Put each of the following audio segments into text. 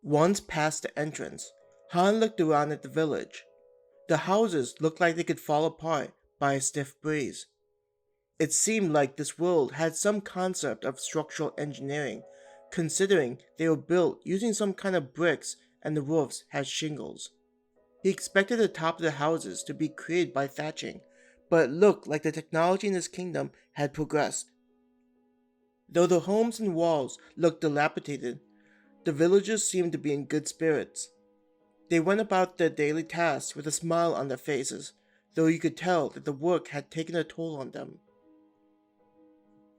Once past the entrance, Han looked around at the village. The houses looked like they could fall apart by a stiff breeze. It seemed like this world had some concept of structural engineering, considering they were built using some kind of bricks and the roofs had shingles. He expected the top of the houses to be created by thatching, but it looked like the technology in his kingdom had progressed. Though the homes and walls looked dilapidated, the villagers seemed to be in good spirits. They went about their daily tasks with a smile on their faces, though you could tell that the work had taken a toll on them.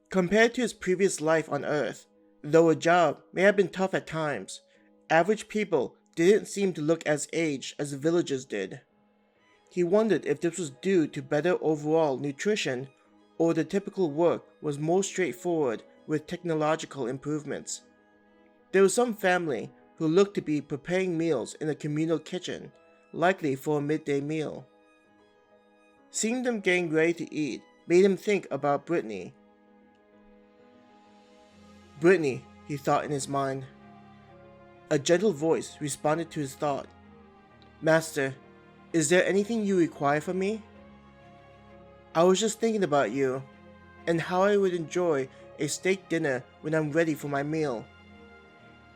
Compared to his previous life on Earth, though a job may have been tough at times, average people didn't seem to look as aged as the villagers did. He wondered if this was due to better overall nutrition or the typical work was more straightforward with technological improvements. There was some family who looked to be preparing meals in a communal kitchen, likely for a midday meal. Seeing them getting ready to eat made him think about Brittany. Brittany, he thought in his mind. A gentle voice responded to his thought. Master, is there anything you require from me? I was just thinking about you, and how I would enjoy a steak dinner when I'm ready for my meal.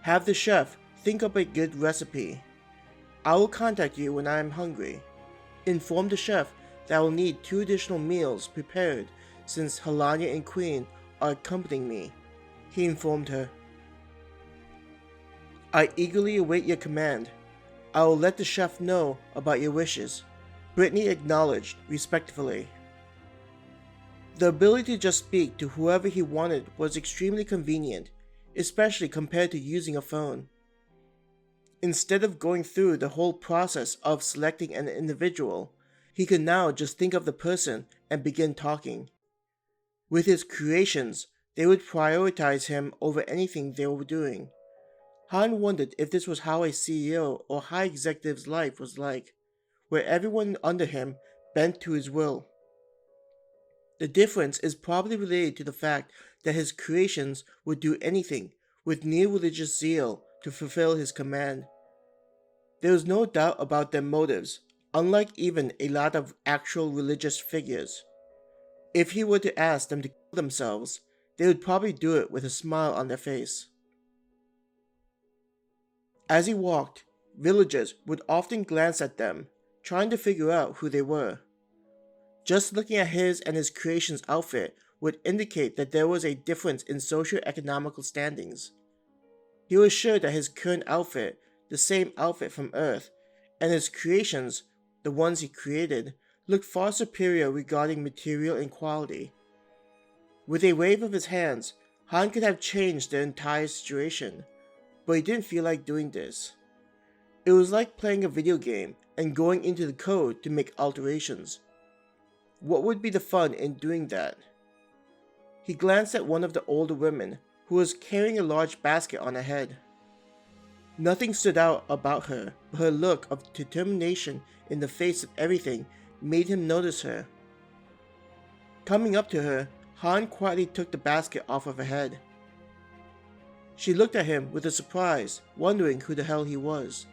Have the chef think up a good recipe. I will contact you when I am hungry. Inform the chef that I will need 2 additional meals prepared since Halanya and Queen are accompanying me, he informed her. I eagerly await your command. I will let the chef know about your wishes, Brittany acknowledged respectfully. The ability to just speak to whoever he wanted was extremely convenient, especially compared to using a phone. Instead of going through the whole process of selecting an individual, he could now just think of the person and begin talking. With his creations, they would prioritize him over anything they were doing. Han wondered if this was how a CEO or high executive's life was like, where everyone under him bent to his will. The difference is probably related to the fact that his creations would do anything with near religious zeal to fulfill his command. There was no doubt about their motives, unlike even a lot of actual religious figures. If he were to ask them to kill themselves, they would probably do it with a smile on their face. As he walked, villagers would often glance at them, trying to figure out who they were. Just looking at his and his creation's outfit would indicate that there was a difference in socio-economical standings. He was sure that his current outfit, the same outfit from Earth, and his creations, the ones he created, looked far superior regarding material and quality. With a wave of his hands, Han could have changed the entire situation, but he didn't feel like doing this. It was like playing a video game and going into the code to make alterations. What would be the fun in doing that? He glanced at one of the older women who was carrying a large basket on her head. Nothing stood out about her, but her look of determination in the face of everything made him notice her. Coming up to her, Han quietly took the basket off of her head. She looked at him with a surprise, wondering who the hell he was.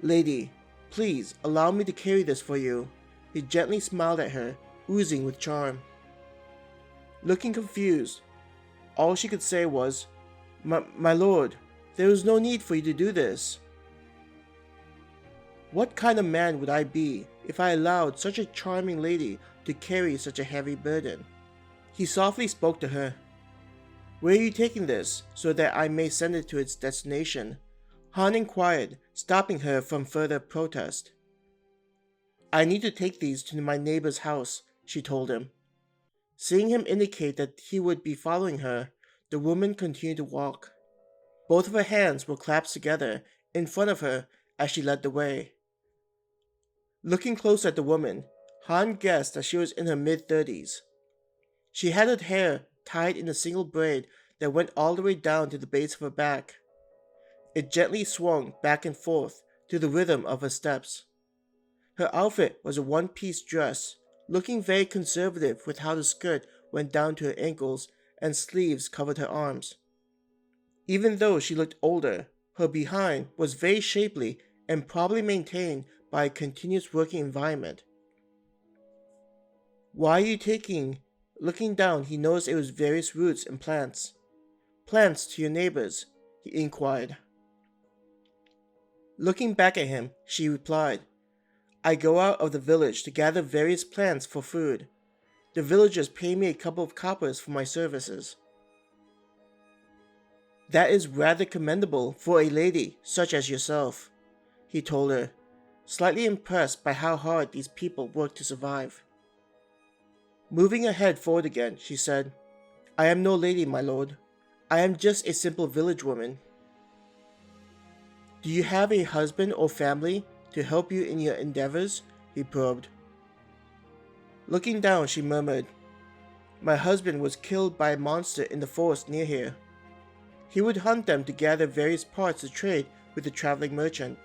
Lady, please allow me to carry this for you. He gently smiled at her, oozing with charm. Looking confused, all she could say was, My lord, there is no need for you to do this. What kind of man would I be if I allowed such a charming lady to carry such a heavy burden? He softly spoke to her. Where are you taking this, so that I may send it to its destination? Han inquired, stopping her from further protest. I need to take these to my neighbor's house, she told him. Seeing him indicate that he would be following her, the woman continued to walk. Both of her hands were clasped together in front of her as she led the way. Looking close at the woman, Han guessed that she was in her mid-30s. She had her hair tied in a single braid that went all the way down to the base of her back. It gently swung back and forth to the rhythm of her steps. Her outfit was a one-piece dress, looking very conservative with how the skirt went down to her ankles and sleeves covered her arms. Even though she looked older, Her behind was very shapely and probably maintained by a continuous working environment. Why are you taking? Looking down, he noticed it was various roots and plants. Plants to your neighbors, he inquired. Looking back at him, she replied, I go out of the village to gather various plants for food. The villagers pay me a couple of coppers for my services. That is rather commendable for a lady such as yourself, he told her, slightly impressed by how hard these people work to survive. Moving her head forward again, she said, I am no lady, my lord. I am just a simple village woman. Do you have a husband or family to help you in your endeavors? He probed. Looking down, she murmured, My husband was killed by a monster in the forest near here. He would hunt them to gather various parts to trade with the traveling merchant.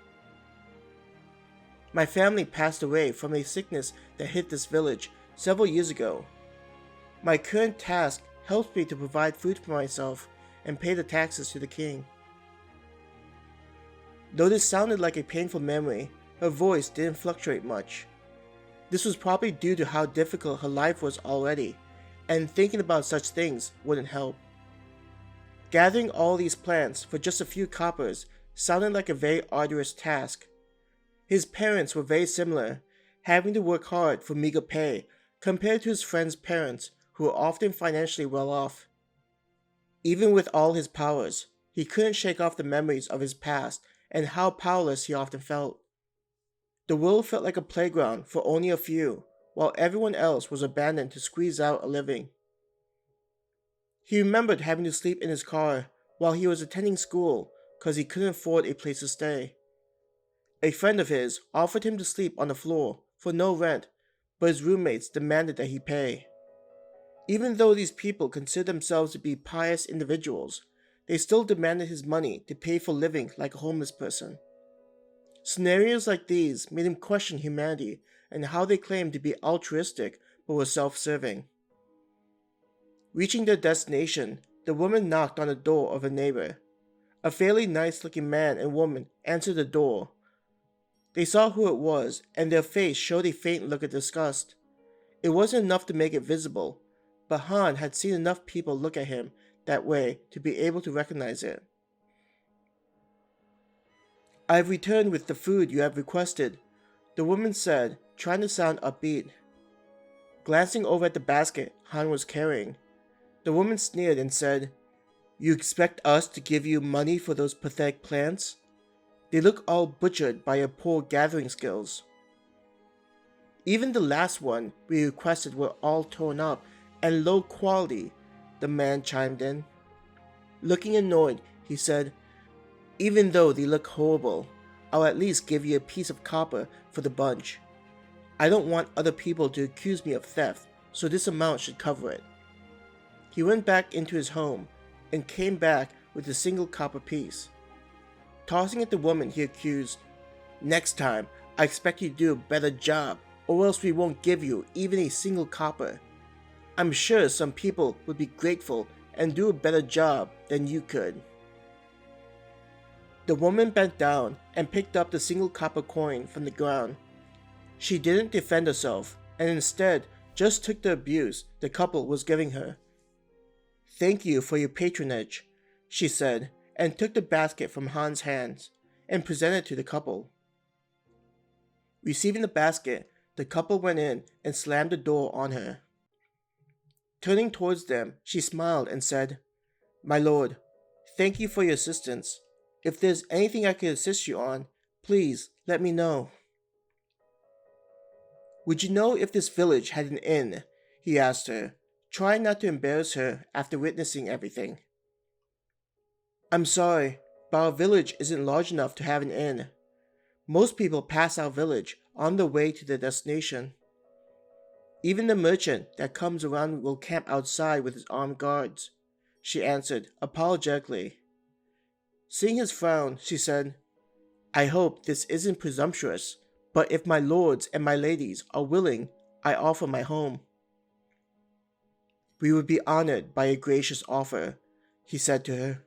My family passed away from a sickness that hit this village several years ago. My current task helps me to provide food for myself and pay the taxes to the king. Though this sounded like a painful memory, her voice didn't fluctuate much. This was probably due to how difficult her life was already, and thinking about such things wouldn't help. Gathering all these plants for just a few coppers sounded like a very arduous task. His parents were very similar, having to work hard for meager pay compared to his friend's parents, who were often financially well off. Even with all his powers, he couldn't shake off the memories of his past and how powerless he often felt. The world felt like a playground for only a few, while everyone else was abandoned to squeeze out a living. He remembered having to sleep in his car while he was attending school because he couldn't afford a place to stay. A friend of his offered him to sleep on the floor for no rent, but his roommates demanded that he pay. Even though these people considered themselves to be pious individuals, they still demanded his money to pay for living like a homeless person. Scenarios like these made him question humanity and how they claimed to be altruistic but were self-serving. Reaching their destination, the woman knocked on the door of a neighbor. A fairly nice-looking man and woman answered the door. They saw who it was, and their face showed a faint look of disgust. It wasn't enough to make it visible, but Han had seen enough people look at him that way to be able to recognize it. I have returned with the food you have requested, the woman said, trying to sound upbeat. Glancing over at the basket Han was carrying, the woman sneered and said, You expect us to give you money for those pathetic plants? They look all butchered by your poor gathering skills. Even the last one we requested were all torn up and low quality, the man chimed in. Looking annoyed, he said, Even though they look horrible, I'll at least give you a piece of copper for the bunch. I don't want other people to accuse me of theft, so this amount should cover it. He went back into his home and came back with a single copper piece. Tossing at the woman, he accused, Next time, I expect you to do a better job, or else we won't give you even a single copper. I'm sure some people would be grateful and do a better job than you could. The woman bent down and picked up the single copper coin from the ground. She didn't defend herself, and instead just took the abuse the couple was giving her. Thank you for your patronage, she said, and took the basket from Han's hands and presented it to the couple. Receiving the basket, the couple went in and slammed the door on her. Turning towards them, she smiled and said, My lord, thank you for your assistance. If there's anything I can assist you on, please let me know. Would you know if this village had an inn? He asked her, trying not to embarrass her after witnessing everything. I'm sorry, but our village isn't large enough to have an inn. Most people pass our village on their way to their destination. Even the merchant that comes around will camp outside with his armed guards, she answered apologetically. Seeing his frown, she said, I hope this isn't presumptuous, but if my lords and my ladies are willing, I offer my home. We would be honored by a gracious offer, he said to her.